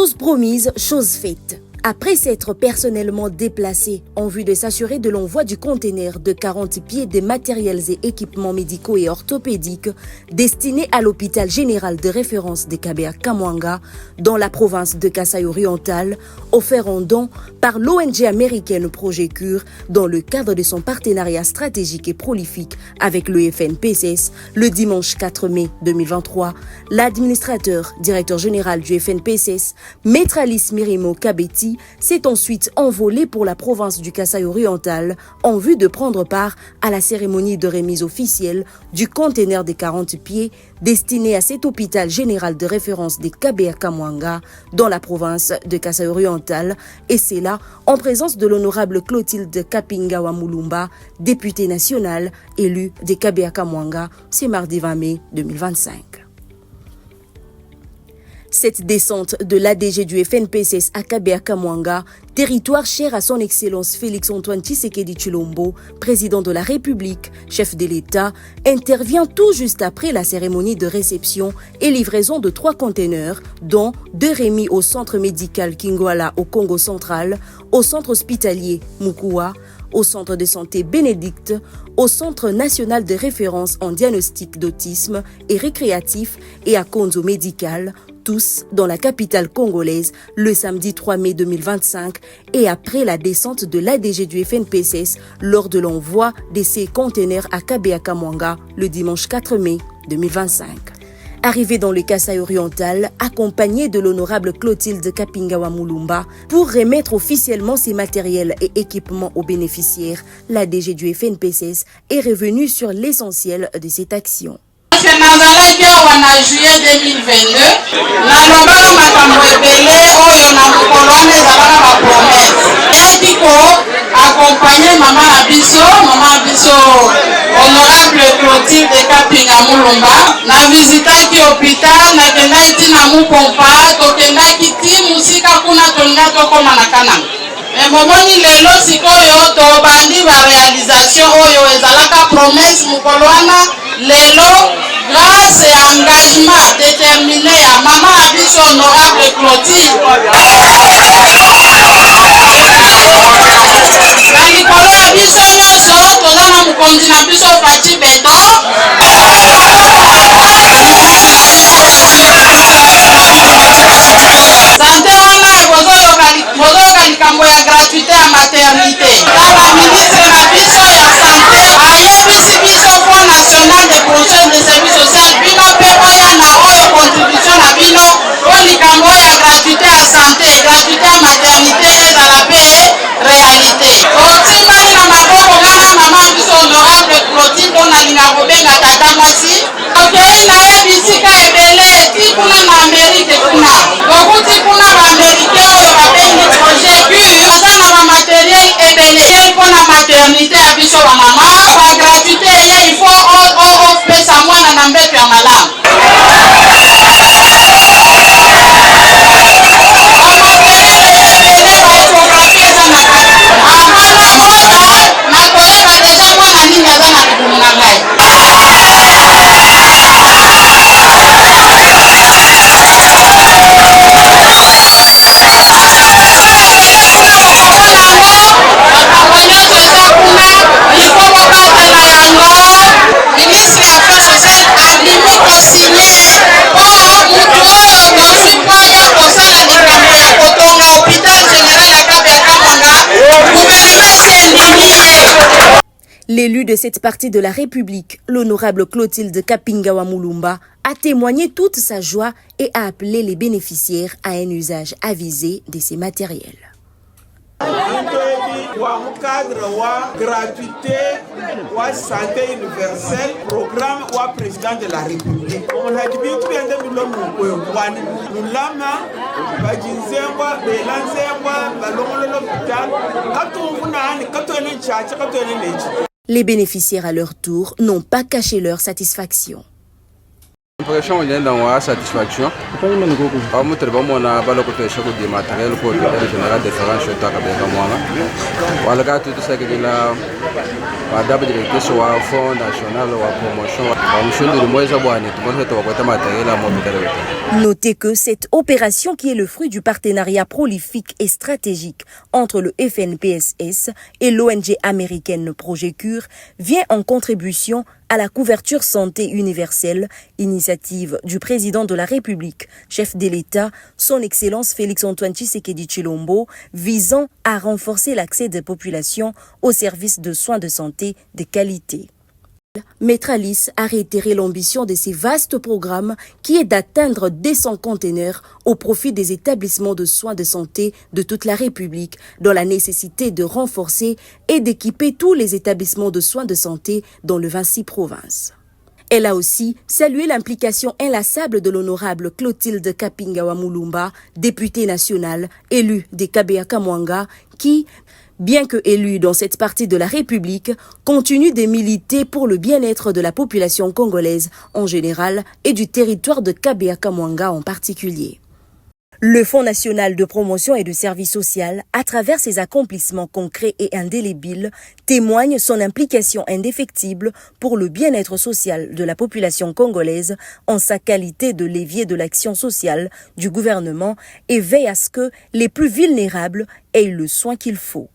Chose promise, chose faite. Après s'être personnellement déplacé en vue de s'assurer de l'envoi du conteneur de 40 pieds de matériels et équipements médicaux et orthopédiques destinés à l'hôpital général de référence de Kabea-Kamwanga dans la province de Kasaï-Oriental, offert en don par l'ONG américaine Projet Cure dans le cadre de son partenariat stratégique et prolifique avec le FNPSS le dimanche 4 mai 2023, l'administrateur directeur général du FNPSS, Maître Alice Mirimo Kabeti, s'est ensuite envolé pour la province du Kasaï-Oriental en vue de prendre part à la cérémonie de remise officielle du conteneur de 40 pieds destiné à cet hôpital général de référence de Kabea-Kamwanga dans la province de Kasaï-Oriental, et c'est là en présence de l'honorable Clotilde Kapingawa Mulumba, députée nationale élue de Kabea-Kamwanga, c'est mardi 20 mai 2025. Cette descente de l'ADG du FNPSS à Kabea-Kamwanga, territoire cher à son Excellence Félix-Antoine Tshisekedi Tshilombo, président de la République, chef de l'État, intervient tout juste après la cérémonie de réception et livraison de 3 conteneurs, dont 2 remis au centre médical Kingwala au Congo central, au centre hospitalier Mukua, au centre de santé Bénédicte, au centre national de référence en diagnostic d'autisme et récréatif et à Konzo médical, tous dans la capitale congolaise le samedi 3 mai 2025 et après la descente de l'ADG du FNPSS lors de l'envoi de ces conteneurs à Kabea-Kamwanga le dimanche 4 mai 2025. Arrivé dans le Kasaï-Oriental, accompagné de l'honorable Clotilde Kapingawa Mulumba, pour remettre officiellement ses matériels et équipements aux bénéficiaires, l'ADG du FNPSS est revenu sur l'essentiel de cette action. Nazalaki awa na juillet 2022 nalobaka makambo ebele oyo na mokolo wana ezalaka bapromese eyaki ko accompagner mama na biso honorable Clotilde Kapinga Mulumba na visitaki hôpital nakendaki ntina Mupompa tokendaki ti musika kuna tolinga tokoma na Kananga. Momoni lelo sikoyo tobandi ba réalisation oyo ezalaka promesse mokolo wana lelo grâce et engagement déterminé à maman abiso honorable Clotilde na likolo ya biso nyonso toza na mokonzi na biso Faci Beto sante wana bozoyoka likambo ya gratuité ya maternité tala ministre na biso ya sante ayebisi biso Fonds national de promotion de service social bino mpe boya na oyo contribution na bino po likambo ya gratuité ya sante gratuité ya maternité ezala mpe réalité otimbani na maboko ngana mama biso honorable Clotilde onalinga kobenga tata mwasi okei na ye bisika ebele ti kuna na Amerike kuna bokuti kuna baamerike oyo babengi Projet Cure aza na bamateriel ebele ye mpona maternité ya biso bamama bagratuité ye ifo opesa mwana na mbeto ya malamu nakoyeba deja mwana nini aza na libumu na ngai makambo nyonso eza kuna ifo bobatela yango ministre ya affaires sociale alimi kosinye po mutu oyo bozwi kwaya kosala likambo ya kotonga hôpital général ya Kabea-Kamwanga gouvernement endimi ye. L'élu de cette partie de la République, l'honorable Clotilde Kapingawa Mulumba, a témoigné toute sa joie et a appelé les bénéficiaires à un usage avisé de ces matériels. Wa cadre wa gratuité wa santé universelle programme wa président de la République on a dit bien que nous wani lama bajinzengwa belanzengwa balongolo l'hôpital katoni chacha katoni lechi. Les bénéficiaires à leur tour n'ont pas caché leur satisfaction. Impression on dans la satisfaction. Amu treba mona balo ko te shoko di matériel ko de général de Ferran Chota ka be ka mwanga. Wala ka tout ça que la madame directeur sur le fonds national wa promotion wa mshondo de moyo zabwani tumonhe to kwa matériel à mobile. Notez que cette opération, qui est le fruit du partenariat prolifique et stratégique entre le FNPSS et l'ONG américaine Projet Cure, vient en contribution à la couverture santé universelle, initiative du président de la République, chef de l'État, son Excellence Félix-Antoine Tshisekedi Tshilombo, visant à renforcer l'accès des populations aux services de soins de santé de qualité. Maître Alice a réitéré l'ambition de ces vastes programmes qui est d'atteindre 200 conteneurs au profit des établissements de soins de santé de toute la République, dans la nécessité de renforcer et d'équiper tous les établissements de soins de santé dans les 26 provinces. Elle a aussi salué l'implication inlassable de l'honorable Clotilde Kapingawa Mulumba, députée nationale, élue des Kabea Mwanga, qui, bien que élu dans cette partie de la République, continue de militer pour le bien-être de la population congolaise en général et du territoire de Kabea Mwanga en particulier. Le Fonds national de promotion et de services sociaux, à travers ses accomplissements concrets et indélébiles, témoigne son implication indéfectible pour le bien-être social de la population congolaise en sa qualité de levier de l'action sociale du gouvernement et veille à ce que les plus vulnérables aient le soin qu'il faut.